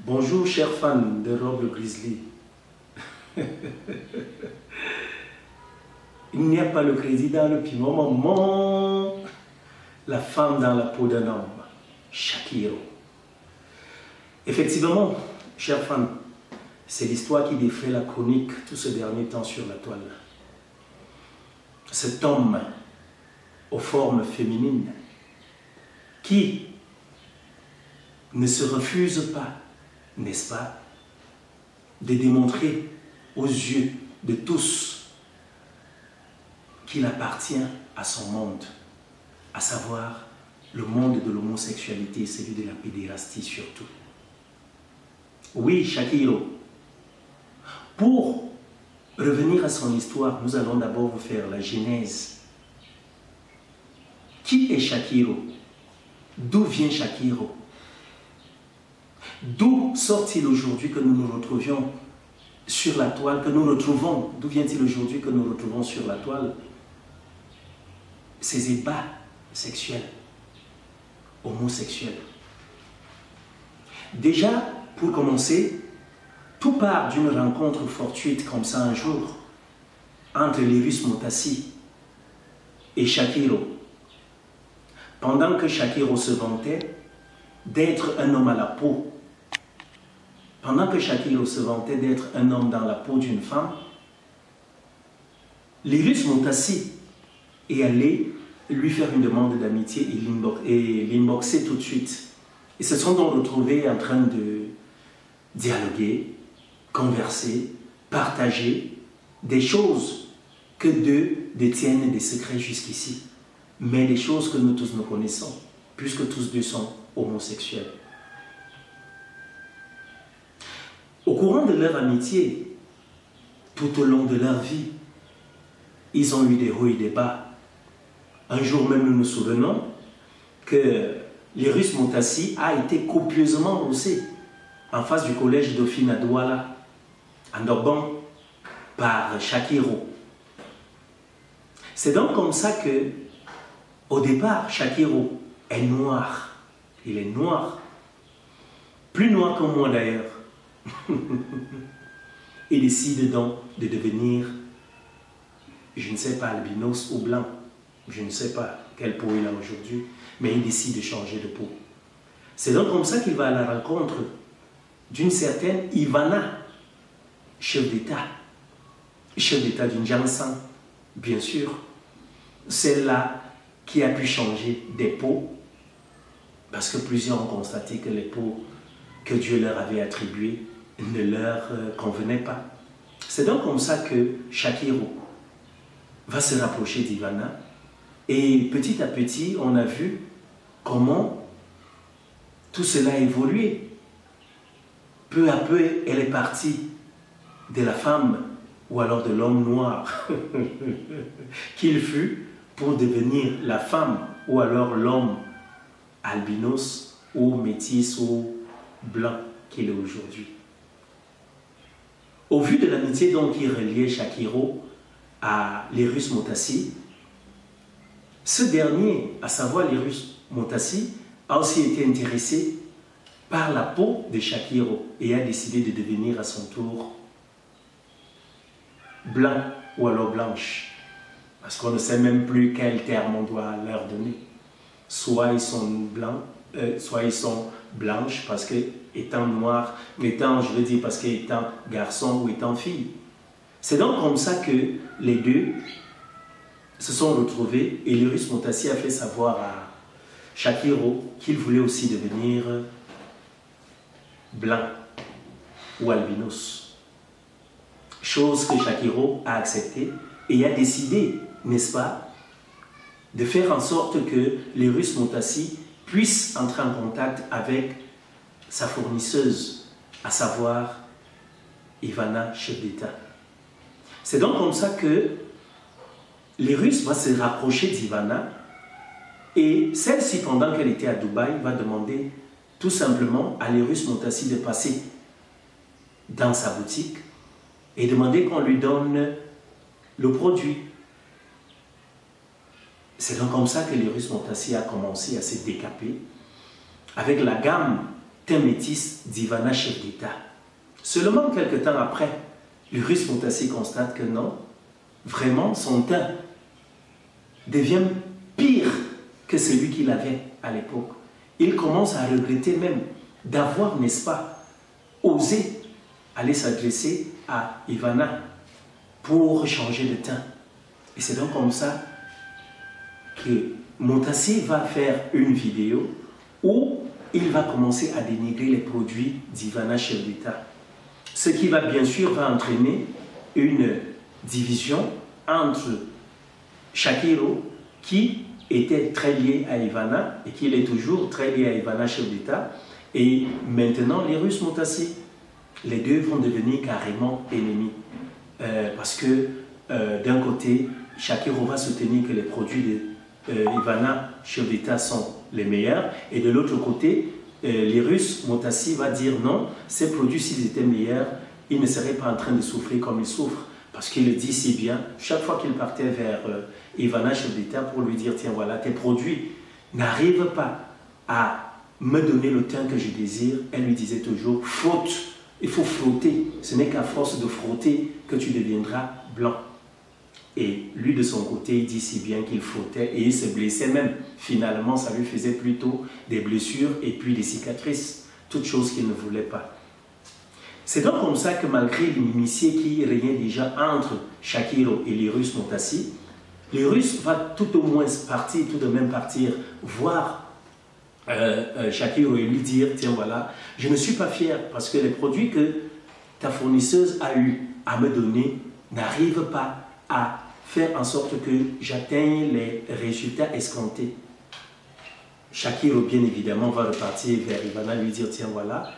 Bonjour chers fans de Rob Grizzly. Il n'y a pas le crédit dans le piment moment. La femme dans la peau d'un homme, Shakiro. Effectivement, chers fans, c'est l'histoire qui défrait la chronique tout ce dernier temps sur la toile. Cet homme aux formes féminines qui ne se refuse pas, n'est-ce pas, de démontrer aux yeux de tous qu'il appartient à son monde, à savoir le monde de l'homosexualité, celui de la pédérastie surtout. Oui, Shakiro. Pour revenir à son histoire, nous allons d'abord vous faire la genèse. Qui est Shakiro? D'où vient Shakiro? D'où sort-il aujourd'hui que nous nous retrouvions sur la toile, que nous retrouvons? D'où vient-il aujourd'hui que nous retrouvons sur la toile ces ébats sexuels, homosexuels? Déjà, pour commencer, tout part d'une rencontre fortuite comme ça un jour entre Lyrus Moustassi et Shakiro. Pendant que Shakiro se vantait d'être un homme à la peau, pendant que Shakiro se vantait d'être un homme dans la peau d'une femme, Lyrus Moustassi est allé lui faire une demande d'amitié et l'inboxer tout de suite. Ils se sont donc retrouvés en train de dialoguer, converser, partager des choses que d'eux détiennent des secrets jusqu'ici, mais des choses que nous tous nous connaissons, puisque tous deux sont homosexuels. Au courant de leur amitié, tout au long de leur vie, ils ont eu des hauts et des bas. Un jour même, nous nous souvenons que Lyrus Moustassi a été copieusement rosé en face du collège Dauphine à Douala, en Dorban, par Shakiro. C'est donc comme ça que, au départ, Shakiro est noir. Il est noir. Plus noir que moi d'ailleurs. Il décide donc de devenir, je ne sais pas, albinos ou blanc. Je ne sais pas quelle peau il a aujourd'hui, mais il décide de changer de peau. C'est donc comme ça qu'il va à la rencontre d'une certaine Ivana, chef d'État d'une Jansan, bien sûr, celle-là qui a pu changer des peaux, parce que plusieurs ont constaté que les peaux que Dieu leur avait attribuées ne leur convenaient pas. C'est donc comme ça que Shakiro va se rapprocher d'Ivana, et petit à petit, on a vu comment tout cela a évolué. Peu à peu, elle est partie de la femme ou alors de l'homme noir qu'il fut pour devenir la femme ou alors l'homme albinos ou métis ou blanc qu'il est aujourd'hui. Au vu de l'amitié donc qui reliait Shakiro à Lyrus Moustassi, ce dernier, à savoir Lyrus Moustassi, a aussi été intéressé par la peau de Shakiro et a décidé de devenir à son tour blanc ou alors blanche. Parce qu'on ne sait même plus quel terme on doit leur donner. Soit ils sont blancs, soit ils sont blanches parce que étant noir, étant, je veux dire, parce qu'étant garçon ou étant fille. C'est donc comme ça que les deux se sont retrouvés et Lyrus Moustassi a fait savoir à Shakiro qu'il voulait aussi devenir blanc ou albinos. Chose que Shakiro a acceptée et a décidé, n'est-ce pas, de faire en sorte que Lyrus Moustassi puisse entrer en contact avec sa fournisseuse, à savoir Ivana, chef d'État. C'est donc comme ça que Lyrus va se rapprocher d'Ivana et celle-ci, pendant qu'elle était à Dubaï, va demander tout simplement à Lyrus Moustassi de passer dans sa boutique et demander qu'on lui donne le produit. C'est donc comme ça que Lyrus Moustassi a commencé à se décaper avec la gamme teint métis d'Ivana, chef d'État. Seulement quelques temps après, Lyrus Moustassi constate que non, vraiment son teint devient pire que celui qu'il avait à l'époque. Il commence à regretter même d'avoir, n'est-ce pas, osé aller s'adresser à Ivana pour changer de teint. Et c'est donc comme ça que Moustassi va faire une vidéo où il va commencer à dénigrer les produits d'Ivana, chef d'État. Ce qui va bien sûr entraîner une division entre Shakiro, qui était très lié à Ivana et qui est toujours très lié à Ivana, chef d'État, et maintenant Lyrus Moustassi. Les deux vont devenir carrément ennemis. Parce que d'un côté, Shakiro va soutenir que les produits d'Ivana, chef d'État, sont les meilleurs, et de l'autre côté, Lyrus Moustassi va dire non, ces produits, s'ils étaient meilleurs, ils ne seraient pas en train de souffrir comme ils souffrent. Parce qu'il le dit si bien, chaque fois qu'il partait vers Ivana, chef d'État, pour lui dire, tiens voilà, tes produits n'arrivent pas à me donner le teint que je désire, elle lui disait toujours, frotte, il faut frotter, ce n'est qu'à force de frotter que tu deviendras blanc. Et lui de son côté, il dit si bien qu'il frottait et il se blessait même. Finalement, ça lui faisait plutôt des blessures et puis des cicatrices, toutes choses qu'il ne voulait pas. C'est donc comme ça que malgré l'inimitié qui régnait déjà entre Shakiro et Lyrus Moustassi, Lyrus va tout au moins partir, tout de même partir voir Shakiro et lui dire, tiens voilà, je ne suis pas fier parce que les produits que ta fournisseuse a eu à me donner n'arrivent pas à faire en sorte que j'atteigne les résultats escomptés. Shakiro, bien évidemment, va repartir vers Ivana, lui dire, tiens voilà,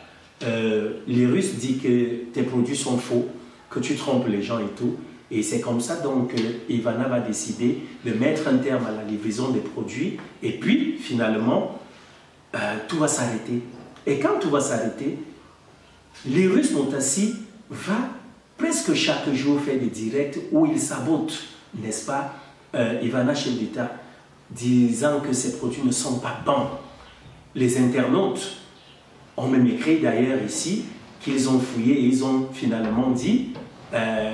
Lyrus dit que tes produits sont faux, que tu trompes les gens et tout. Et c'est comme ça donc que Ivana va décider de mettre un terme à la livraison des produits. Et puis, finalement, tout va s'arrêter. Et quand tout va s'arrêter, Lyrus Moustassi va presque chaque jour faire des directs où il sabote, n'est-ce pas, Ivana, chef d'État, disant que ces produits ne sont pas bons. Les internautes ont même écrit d'ailleurs ici qu'ils ont fouillé et ils ont finalement dit,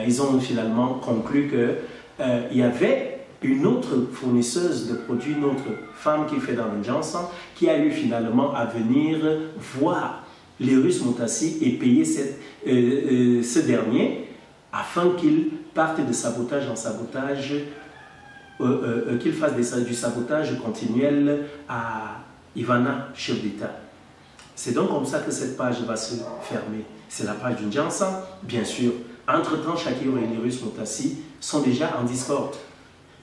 ils ont finalement conclu qu'il y avait une autre fournisseuse de produits, une autre femme qui fait dans le Johnson, qui a eu finalement à venir voir Lyrus Moustassi et payer ce dernier afin qu'il parte de sabotage en sabotage, qu'il fasse du sabotage continuel à Ivana, chef d'État. C'est donc comme ça que cette page va se fermer. C'est la page du Johnson, bien sûr. Entre-temps, Shakiro et Lyrus Moustassi sont déjà en discorde.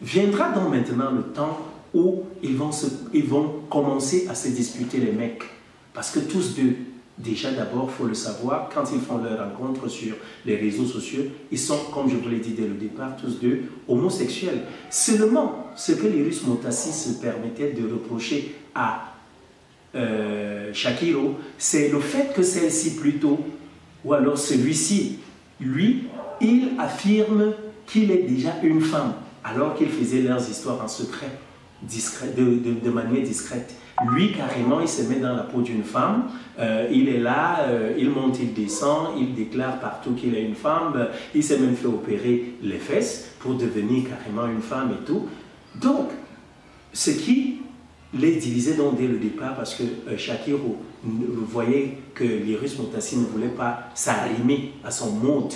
Viendra donc maintenant le temps où ils vont commencer à se disputer les mecs. Parce que tous deux, déjà d'abord, il faut le savoir, quand ils font leur rencontre sur les réseaux sociaux, ils sont, comme je vous l'ai dit dès le départ, tous deux homosexuels. Seulement, ce que Lyrus Moustassi se permettait de reprocher à Shakiro, c'est le fait que celle-ci plutôt, ou alors celui-ci, lui, il affirme qu'il est déjà une femme, alors qu'ils faisaient leurs histoires en secret, de manière discrète. Lui, carrément, il se met dans la peau d'une femme, il est là, il monte, il descend, il déclare partout qu'il est une femme, il s'est même fait opérer les fesses pour devenir carrément une femme et tout. Donc, ce qui les divisait donc dès le départ, parce que Shakiro voyait que Lyrus Moustassi ne voulait pas s'arrimer à son mode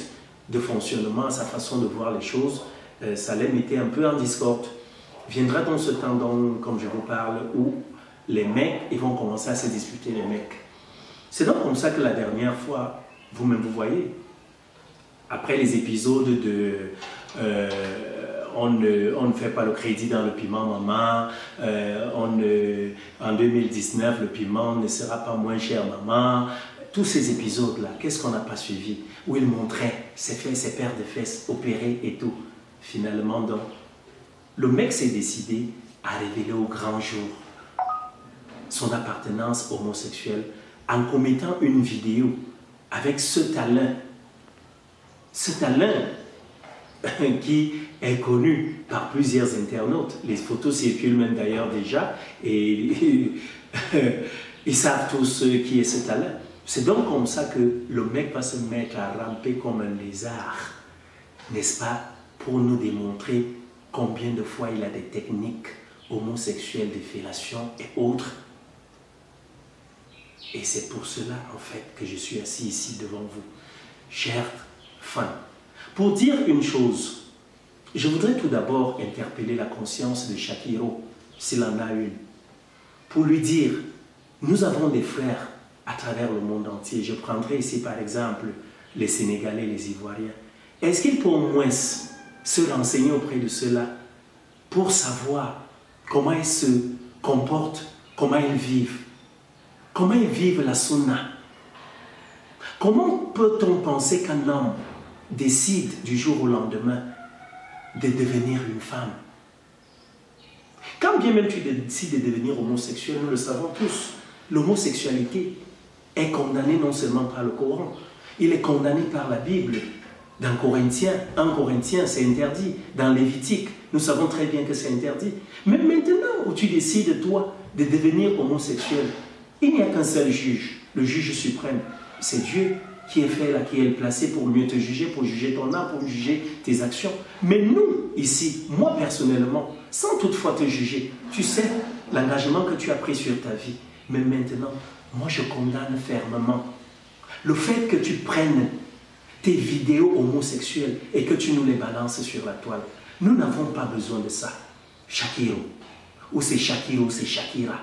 de fonctionnement, à sa façon de voir les choses, ça les mettait un peu en discorde. Viendra donc ce temps, donc, comme je vous parle, où les mecs, ils vont commencer à se disputer, les mecs. C'est donc comme ça que la dernière fois, vous-même vous voyez, après les épisodes de on ne fait pas le crédit dans le piment maman, en 2019 le piment ne sera pas moins cher maman, tous ces épisodes-là, qu'est-ce qu'on n'a pas suivi? Où il montrait ses fesses, ses paires de fesses opérées et tout. Finalement, donc, le mec s'est décidé à révéler au grand jour son appartenance homosexuelle en commettant une vidéo avec ce talent qui est connu par plusieurs internautes. Les photos circulent même d'ailleurs déjà et Ils savent tous qui est ce talent. C'est donc comme ça que le mec va se mettre à ramper comme un lézard, n'est-ce pas, pour nous démontrer combien de fois il a des techniques homosexuelles de fellation et autres. Et c'est pour cela, en fait, que je suis assis ici devant vous, chers fans. Pour dire une chose, je voudrais tout d'abord interpeller la conscience de Shakiro, s'il en a une, pour lui dire, nous avons des frères à travers le monde entier. Je prendrai ici par exemple les Sénégalais, les Ivoiriens. Est-ce qu'il peut au moins se renseigner auprès de ceux-là pour savoir comment ils se comportent, comment ils vivent la sunna? Comment peut-on penser qu'un homme décide du jour au lendemain de devenir une femme? Quand bien même tu décides de devenir homosexuel, nous le savons tous, l'homosexualité est condamnée non seulement par le Coran, il est condamné par la Bible. Dans Corinthiens, 1 Corinthiens, c'est interdit. Dans Lévitique, nous savons très bien que c'est interdit. Mais maintenant où tu décides, toi, de devenir homosexuel, il n'y a qu'un seul juge, le juge suprême. C'est Dieu qui est fait là, qui est placé pour mieux te juger, pour juger ton âme, pour juger tes actions. Mais nous, ici, moi personnellement, sans toutefois te juger, tu sais l'engagement que tu as pris sur ta vie. Mais maintenant, moi je condamne fermement le fait que tu prennes tes vidéos homosexuelles et que tu nous les balances sur la toile. Nous n'avons pas besoin de ça. Shakiro, ou c'est Shakiro, ou c'est Shakira.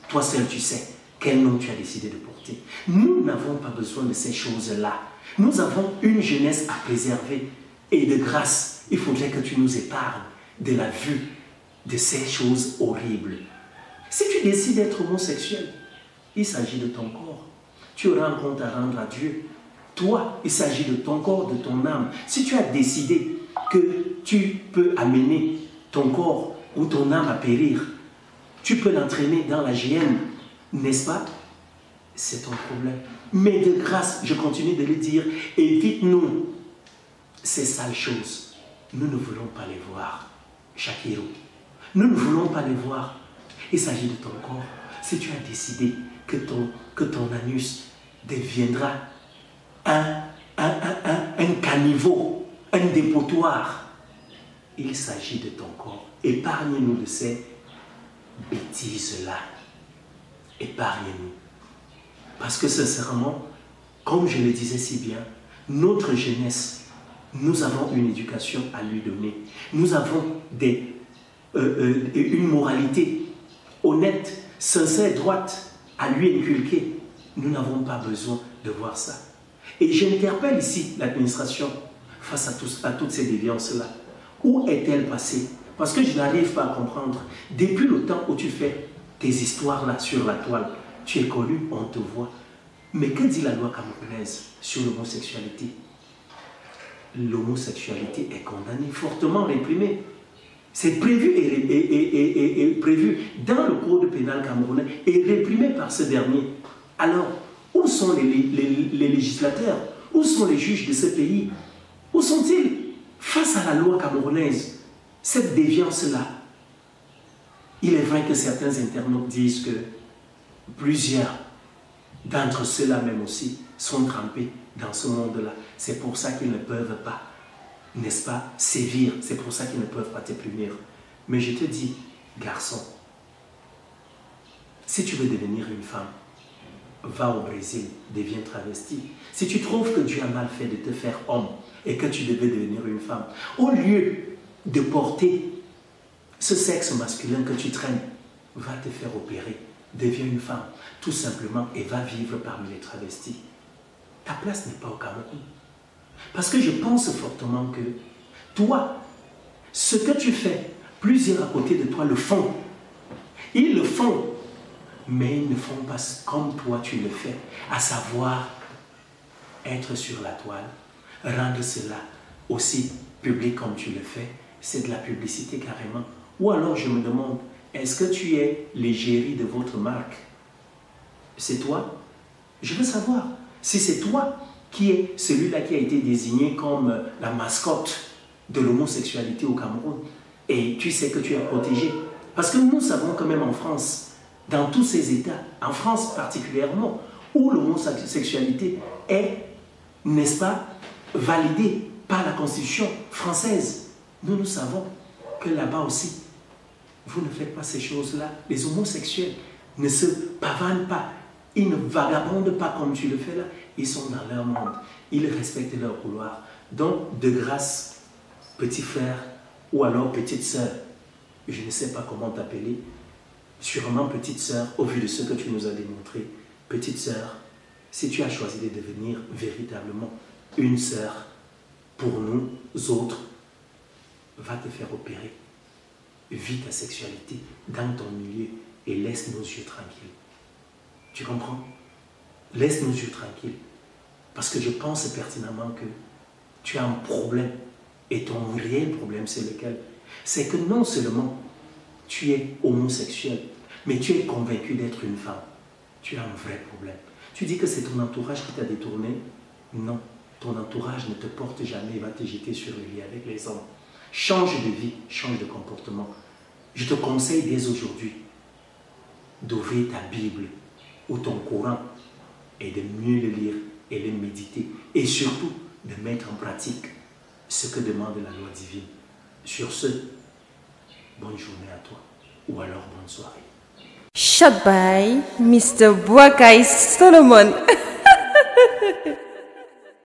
Toi seul tu sais quel nom tu as décidé de porter. Nous n'avons pas besoin de ces choses-là. Nous avons une jeunesse à préserver. Et de grâce, il faudrait que tu nous épargnes de la vue de ces choses horribles. Si tu décides d'être homosexuel, il s'agit de ton corps. Tu auras un compte à rendre à Dieu. Toi, il s'agit de ton corps, de ton âme. Si tu as décidé que tu peux amener ton corps ou ton âme à périr, tu peux l'entraîner dans la géhenne, n'est-ce pas? C'est ton problème. Mais de grâce, je continue de le dire, évite-nous ces sales choses. Nous ne voulons pas les voir, Shakiro. Nous ne voulons pas les voir. Il s'agit de ton corps. Si tu as décidé que ton anus deviendra un caniveau, un dépotoir, il s'agit de ton corps. Épargne-nous de ces bêtises-là. Épargne-nous. Parce que sincèrement, comme je le disais si bien, notre jeunesse, nous avons une éducation à lui donner. Nous avons une moralité honnête, sincère, droite à lui inculquer. Nous n'avons pas besoin de voir ça. Et j'interpelle ici l'administration face à toutes ces déviances-là. Où est-elle passée? Parce que je n'arrive pas à comprendre. Depuis le temps où tu fais tes histoires-là sur la toile, tu es connu, on te voit. Mais que dit la loi camerounaise sur l'homosexualité? L'homosexualité est condamnée, fortement réprimée. C'est prévu et prévu dans le code pénal camerounais et réprimé par ce dernier. Alors, où sont les législateurs? Où sont les juges de ce pays? Où sont-ils face à la loi camerounaise? Cette déviance-là. Il est vrai que certains internautes disent que plusieurs d'entre ceux-là même aussi sont trempés dans ce monde-là. C'est pour ça qu'ils ne peuvent pas, n'est-ce pas, sévir. C'est pour ça qu'ils ne peuvent pas te punir. Mais je te dis, garçon, si tu veux devenir une femme, va au Brésil, deviens travesti. Si tu trouves que Dieu a mal fait de te faire homme et que tu devais devenir une femme, au lieu de porter ce sexe masculin que tu traînes, va te faire opérer. Deviens une femme, tout simplement, et va vivre parmi les travestis. Ta place n'est pas au Cameroun. Parce que je pense fortement que toi, ce que tu fais, plusieurs à côté de toi le font. Ils le font, mais ils ne font pas comme toi tu le fais, à savoir être sur la toile, rendre cela aussi public comme tu le fais. C'est de la publicité carrément. Ou alors je me demande, est-ce que tu es l'égérie de votre marque? C'est toi? Je veux savoir. Si c'est toi qui es celui-là qui a été désigné comme la mascotte de l'homosexualité au Cameroun, et tu sais que tu es protégé. Parce que nous savons quand même en France, dans tous ces États, en France particulièrement, où l'homosexualité est, n'est-ce pas, validée par la Constitution française. Nous savons que là-bas aussi, vous ne faites pas ces choses-là. Les homosexuels ne se pavanent pas, ils ne vagabondent pas comme tu le fais là. Ils sont dans leur monde, ils respectent leur couloir. Donc, de grâce, petit frère ou alors petite sœur, je ne sais pas comment t'appeler, sûrement petite sœur, au vu de ce que tu nous as démontré, petite sœur, si tu as choisi de devenir véritablement une sœur pour nous autres, va te faire opérer. Vis ta sexualité dans ton milieu et laisse nos yeux tranquilles. Tu comprends? Laisse nos yeux tranquilles. Parce que je pense pertinemment que tu as un problème. Et ton réel problème, c'est lequel? C'est que non seulement tu es homosexuel, mais tu es convaincu d'être une femme. Tu as un vrai problème. Tu dis que c'est ton entourage qui t'a détourné. Non, ton entourage ne te porte jamais et va te jeter sur le lit avec les hommes. Change de vie, change de comportement. Je te conseille dès aujourd'hui d'ouvrir ta Bible ou ton Coran et de mieux le lire et le méditer. Et surtout, de mettre en pratique ce que demande la loi divine. Sur ce, bonne journée à toi ou alors bonne soirée. Shot by Mr. Boakai Solomon.